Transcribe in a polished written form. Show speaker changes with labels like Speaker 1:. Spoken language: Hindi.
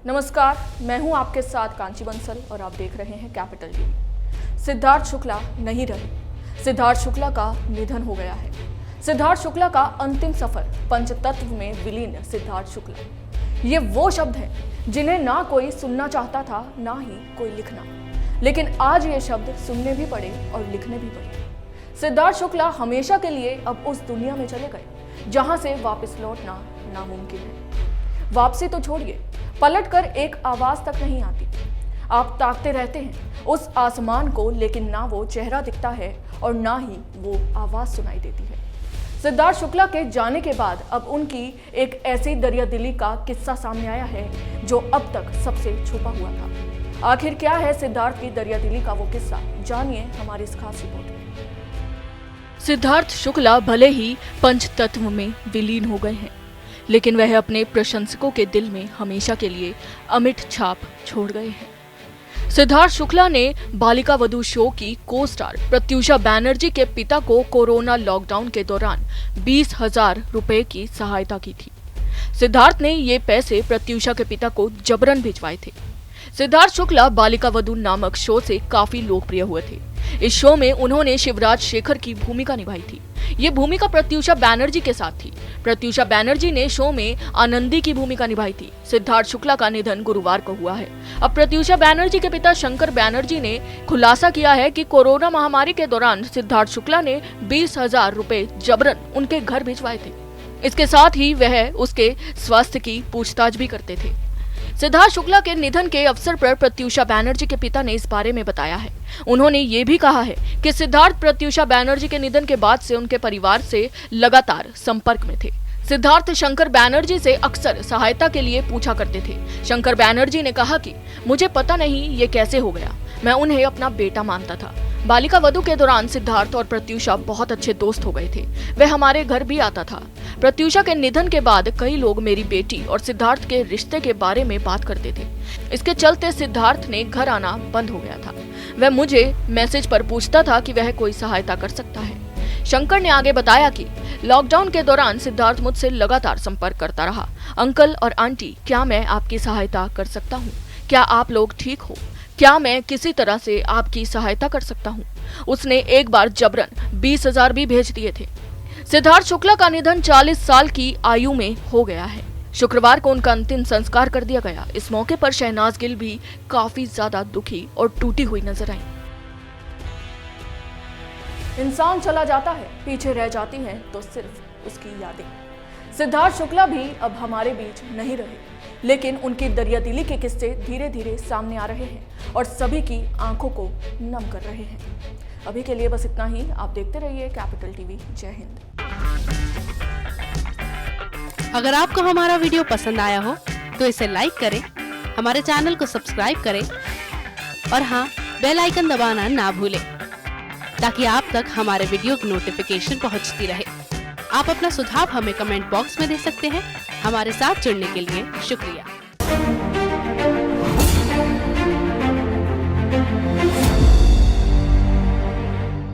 Speaker 1: नमस्कार, मैं हूं आपके साथ कांची बंसल और आप देख रहे हैं कैपिटल टीवी। सिद्धार्थ शुक्ला नहीं रहे। सिद्धार्थ शुक्ला का निधन हो गया है। सिद्धार्थ शुक्ला का अंतिम सफर पंचतत्व में विलीन सिद्धार्थ शुक्ला। ये वो शब्द हैं जिन्हें ना कोई सुनना चाहता था, ना ही कोई लिखना, लेकिन आज ये शब्द सुनने भी पड़े और लिखने भी पड़े। सिद्धार्थ शुक्ला हमेशा के लिए अब उस दुनिया में चले गए जहां से वापस लौटना नामुमकिन है। वापसी तो छोड़िए, पलटकर एक आवाज तक नहीं आती। आप ताकते रहते हैं उस आसमान को, लेकिन ना वो चेहरा दिखता है और ना ही वो आवाज सुनाई देती है। सिद्धार्थ शुक्ला के जाने के बाद अब उनकी एक ऐसी दरियादिली का किस्सा सामने आया है जो अब तक सबसे छुपा हुआ था। आखिर क्या है सिद्धार्थ की दरियादिली का वो किस्सा, जानिए हमारी इस खास रिपोर्ट में। सिद्धार्थ शुक्ला भले ही पंचतत्व में विलीन हो गए हैं, लेकिन वह अपने प्रशंसकों के दिल में हमेशा के लिए अमिट छाप छोड़ गए हैं। सिद्धार्थ शुक्ला ने बालिका वधू शो की को स्टार प्रत्युषा बैनर्जी के पिता को कोरोना लॉकडाउन के दौरान 20,000 रुपए की सहायता की थी। सिद्धार्थ ने ये पैसे प्रत्युषा के पिता को जबरन भिजवाए थे। सिद्धार्थ शुक्ला बालिका वधू नामक शो से काफी लोकप्रिय हुए थे। इस शो में उन्होंने शिवराज शेखर की भूमिका निभाई थी। ये भूमिका प्रत्युषा बैनर्जी के साथ थी। प्रत्युषा बैनर्जी ने शो में आनंदी की भूमिका निभाई थी। सिद्धार्थ शुक्ला का निधन गुरुवार को हुआ है। अब प्रत्युषा बैनर्जी के पिता शंकर बैनर्जी ने खुलासा किया है कि कोरोना महामारी के दौरान सिद्धार्थ शुक्ला ने 20,000 रुपए जबरन उनके घर भिजवाए थे। इसके साथ ही वह उसके स्वास्थ्य की पूछताछ भी करते थे। सिद्धार्थ शुक्ला के निधन के अवसर पर प्रत्युषा बैनर्जी के पिता ने इस बारे में बताया है। उन्होंने ये भी कहा है कि सिद्धार्थ प्रत्युषा बैनर्जी के निधन के बाद से उनके परिवार से लगातार संपर्क में थे। सिद्धार्थ शंकर बैनर्जी से अक्सर सहायता के लिए पूछा करते थे। शंकर बैनर्जी ने कहा कि मुझे पता नहीं ये कैसे हो गया, मैं उन्हें अपना बेटा मानता था। बालिका वधू के दौरान सिद्धार्थ और प्रत्युषा बहुत अच्छे दोस्त हो गए थे। वह हमारे घर भी आता था। प्रत्युषा के निधन के बाद कई लोग मेरी बेटी और सिद्धार्थ के रिश्ते के बारे में बात करते थे। इसके चलते सिद्धार्थ ने घर आना बंद हो गया था। वह मुझे मैसेज पर पूछता था कि वह कोई सहायता कर सकता है। शंकर ने आगे बताया कि लॉकडाउन के दौरान सिद्धार्थ मुझसे लगातार संपर्क करता रहा। अंकल और आंटी, क्या मैं आपकी सहायता कर सकता हूँ? क्या आप लोग ठीक हो? क्या मैं किसी तरह से आपकी सहायता कर सकता हूँ? उसने एक बार जबरन 20,000 भी भेज दिए थे। सिद्धार्थ शुक्ला का निधन 40 साल की आयु में हो गया है। शुक्रवार को उनका अंतिम संस्कार कर दिया गया। इस मौके पर शहनाज गिल भी काफी ज्यादा दुखी और टूटी हुई नजर आई। इंसान चला जाता है, पीछे रह जाती हैं तो सिर्फ उसकी यादें। सिद्धार्थ शुक्ला भी अब हमारे बीच नहीं रहे, लेकिन उनकी दरियादिली के किस्से धीरे धीरे सामने आ रहे हैं और सभी की आंखों को नम कर रहे हैं। अभी के लिए बस इतना ही। आप देखते रहिए कैपिटल टीवी। जय हिंद।
Speaker 2: अगर आपको हमारा वीडियो पसंद आया हो तो इसे लाइक करें, हमारे चैनल को सब्सक्राइब करें और हाँ, बेल आइकन दबाना ना भूलें ताकि आप तक हमारे वीडियो की नोटिफिकेशन पहुंचती रहे। आप अपना सुझाव हमें कमेंट बॉक्स में दे सकते हैं। हमारे साथ जुड़ने के लिए शुक्रिया।